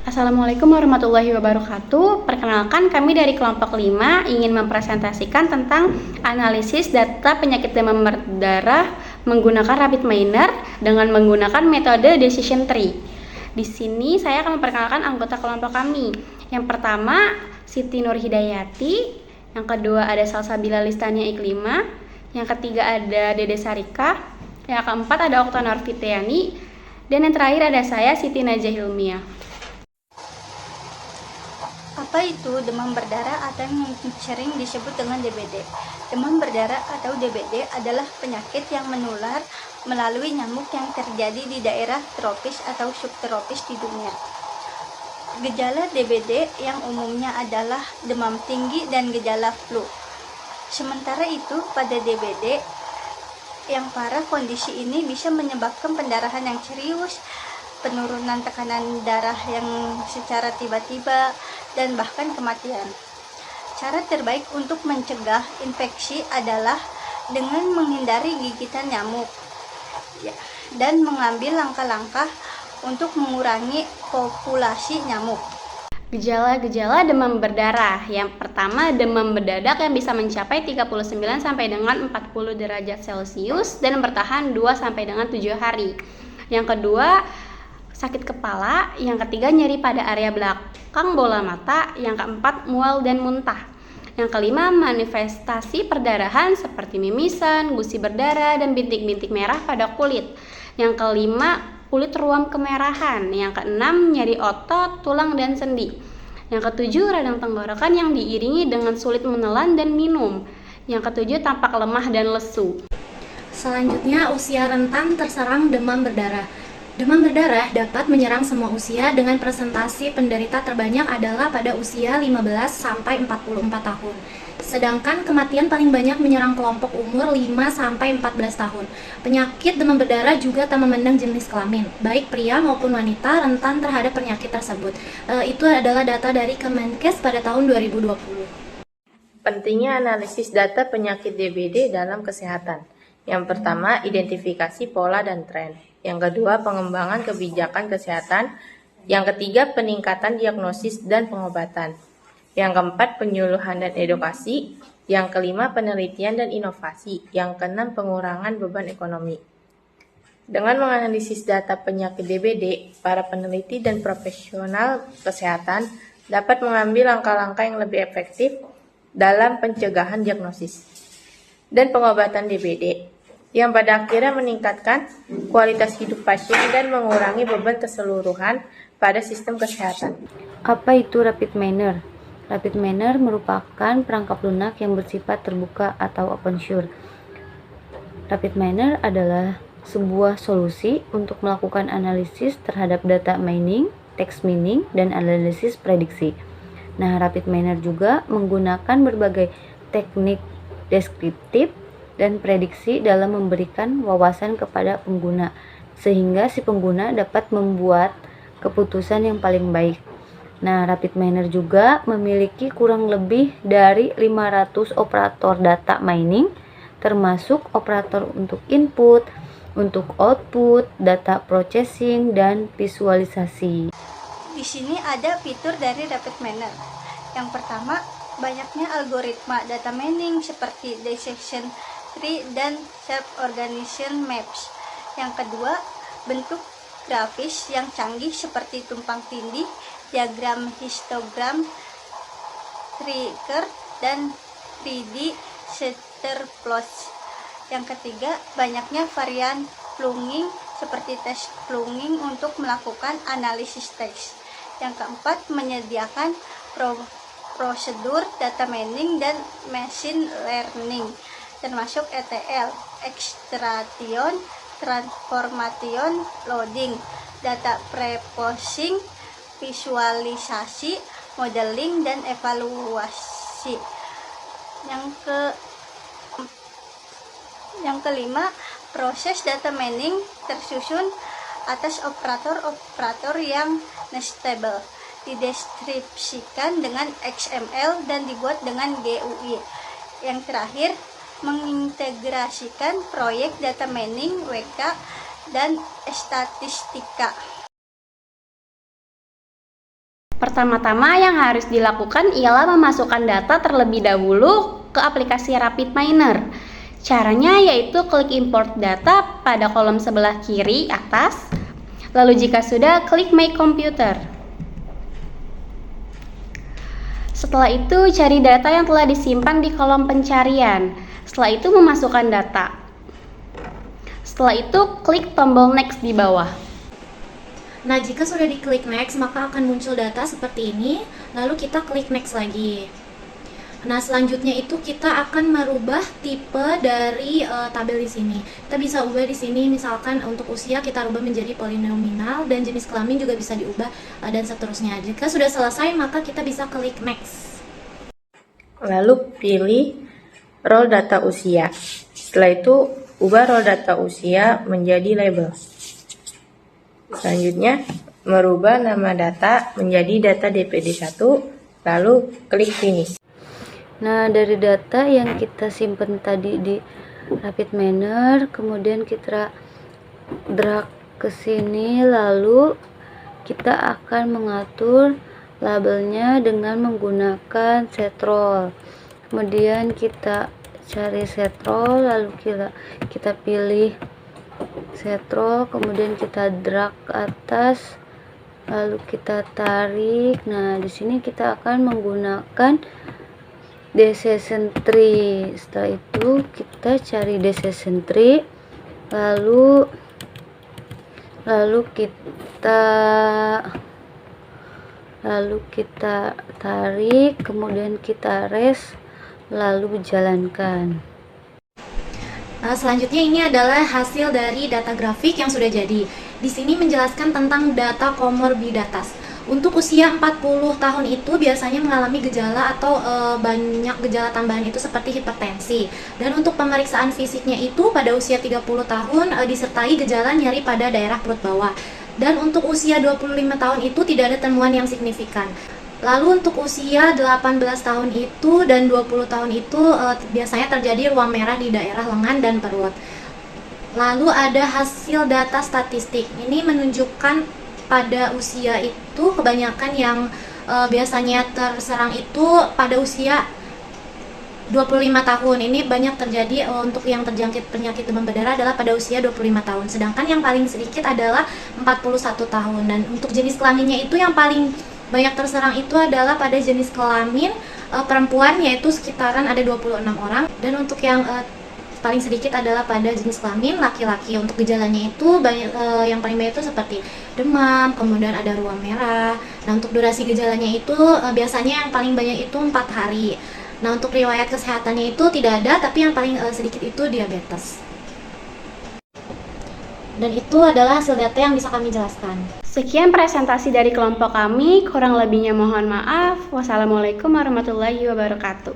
Assalamualaikum warahmatullahi wabarakatuh. Perkenalkan, kami dari kelompok 5 ingin mempresentasikan tentang analisis data penyakit demam berdarah menggunakan rapid miner dengan menggunakan metode decision tree. Di sini saya akan memperkenalkan anggota kelompok kami. Yang pertama, Siti Nur Hidayati. Yang kedua ada Salsabila Listania Iklima. Yang ketiga ada Dede Sarika. Yang keempat ada Okta Norvitiani. Dan yang terakhir ada saya, Siti Najah Hilmiah. Apa itu demam berdarah atau yang sering disebut dengan DBD? Demam berdarah atau DBD adalah penyakit yang menular melalui nyamuk yang terjadi di daerah tropis atau subtropis di dunia. Gejala DBD yang umumnya adalah demam tinggi dan gejala flu. Sementara itu, pada DBD yang parah, kondisi ini bisa menyebabkan pendarahan yang serius, penurunan tekanan darah yang secara tiba-tiba, dan bahkan kematian. Cara terbaik untuk mencegah infeksi adalah dengan menghindari gigitan nyamuk dan mengambil langkah-langkah untuk mengurangi populasi nyamuk. Gejala-gejala demam berdarah. Yang pertama, demam mendadak yang bisa mencapai 39 sampai dengan 40 derajat Celcius dan bertahan 2 sampai dengan 7 hari. Yang kedua, sakit kepala. Yang ketiga, nyeri pada area belakang bola mata. Yang keempat, mual dan muntah. Yang kelima, manifestasi perdarahan seperti mimisan, gusi berdarah, dan bintik-bintik merah pada kulit. Yang kelima, kulit ruam kemerahan. Yang keenam, nyeri otot, tulang, dan sendi. Yang ketujuh, radang tenggorokan yang diiringi dengan sulit menelan dan minum. Yang ketujuh, tampak lemah dan lesu. Selanjutnya, usia rentan terserang demam berdarah. Demam berdarah dapat menyerang semua usia dengan presentasi penderita terbanyak adalah pada usia 15 sampai 44 tahun. Sedangkan kematian paling banyak menyerang kelompok umur 5 sampai 14 tahun. Penyakit demam berdarah juga tak memandang jenis kelamin, baik pria maupun wanita rentan terhadap penyakit tersebut. Itu adalah data dari Kemenkes pada tahun 2020. Pentingnya analisis data penyakit DBD dalam kesehatan. Yang pertama, identifikasi pola dan tren. Yang kedua, pengembangan kebijakan kesehatan. Yang ketiga, peningkatan diagnosis dan pengobatan. Yang keempat, penyuluhan dan edukasi. Yang kelima, penelitian dan inovasi. Yang keenam, pengurangan beban ekonomi. Dengan menganalisis data penyakit DBD, para peneliti dan profesional kesehatan dapat mengambil langkah-langkah yang lebih efektif dalam pencegahan diagnosis dan pengobatan DBD, yang pada akhirnya meningkatkan kualitas hidup pasien dan mengurangi beban keseluruhan pada sistem kesehatan. Apa itu rapid miner? Rapid miner merupakan perangkap lunak yang bersifat terbuka atau open source. Rapid miner adalah sebuah solusi untuk melakukan analisis terhadap data mining, text mining, dan analisis prediksi. Nah, rapid miner juga menggunakan berbagai teknik deskriptif dan prediksi dalam memberikan wawasan kepada pengguna, sehingga si pengguna dapat membuat keputusan yang paling baik. Nah, rapid miner juga memiliki kurang lebih dari 500 operator data mining, termasuk operator untuk input, untuk output, data processing, dan visualisasi. Di sini ada fitur dari rapid miner. Yang pertama, banyaknya algoritma data mining seperti decision tree dan self-organization maps. Yang kedua, bentuk grafis yang canggih seperti tumpang tindih, diagram histogram, trigger, dan 3D scatter plots. Yang ketiga, banyaknya varian plugin seperti test plugin untuk melakukan analisis teks. Yang keempat, menyediakan prosedur data mining dan machine learning, termasuk ETL, extraction, transformation, loading, data preprocessing, visualisasi, modeling, dan evaluasi. Yang kelima, proses data mining tersusun atas operator-operator yang nestable, dideskripsikan dengan XML dan dibuat dengan GUI. Yang terakhir, mengintegrasikan proyek data mining, WK, dan statistika. Pertama-tama yang harus dilakukan ialah memasukkan data terlebih dahulu ke aplikasi RapidMiner. Caranya yaitu klik import data pada kolom sebelah kiri atas, lalu jika sudah klik My Computer. Setelah itu cari data yang telah disimpan di kolom pencarian. Setelah itu memasukkan data. Setelah itu klik tombol Next di bawah. Nah, jika sudah diklik next, maka akan muncul data seperti ini, lalu kita klik next lagi. Nah, selanjutnya itu kita akan merubah tipe dari tabel di sini. Kita bisa ubah di sini, misalkan untuk usia kita rubah menjadi polinominal dan jenis kelamin juga bisa diubah dan seterusnya. Jika sudah selesai, maka kita bisa klik next. Lalu pilih role data usia. Setelah itu ubah role data usia menjadi label. Selanjutnya, merubah nama data menjadi data DPD1, lalu klik finish. Nah, dari data yang kita simpan tadi di RapidMiner, kemudian kita drag ke sini, lalu kita akan mengatur labelnya dengan menggunakan set role. Kemudian kita cari set role, lalu kita pilih set role, kemudian kita drag ke atas, lalu kita tarik. Nah, di sini kita akan menggunakan decision tree. Setelah itu kita cari decision tree, lalu kita tarik, kemudian kita rest, lalu jalankan. Nah, selanjutnya ini adalah hasil dari data grafik yang sudah jadi. Di sini menjelaskan tentang data komorbiditas. Untuk usia 40 tahun itu biasanya mengalami gejala atau banyak gejala tambahan itu seperti hipertensi. Dan untuk pemeriksaan fisiknya itu pada usia 30 tahun disertai gejala nyeri pada daerah perut bawah. Dan untuk usia 25 tahun itu tidak ada temuan yang signifikan. Lalu untuk usia 18 tahun itu dan 20 tahun itu biasanya terjadi ruam merah di daerah lengan dan perut. Lalu ada hasil data statistik. Ini menunjukkan pada usia itu kebanyakan yang biasanya terserang itu pada usia 25 tahun. Ini banyak terjadi untuk yang terjangkit penyakit demam berdarah adalah pada usia 25 tahun. Sedangkan yang paling sedikit adalah 41 tahun. Dan untuk jenis kelaminnya itu yang paling banyak terserang itu adalah pada jenis kelamin perempuan, yaitu sekitaran ada 26 orang. Dan untuk yang paling sedikit adalah pada jenis kelamin laki-laki. Untuk gejalanya itu banyak, yang paling banyak itu seperti demam, kemudian ada ruam merah. Nah, untuk durasi gejalanya itu biasanya yang paling banyak itu 4 hari. Nah, untuk riwayat kesehatannya itu tidak ada, tapi yang paling sedikit itu diabetes. Dan itu adalah hasil data yang bisa kami jelaskan. Sekian presentasi dari kelompok kami, kurang lebihnya mohon maaf. Wassalamualaikum warahmatullahi wabarakatuh.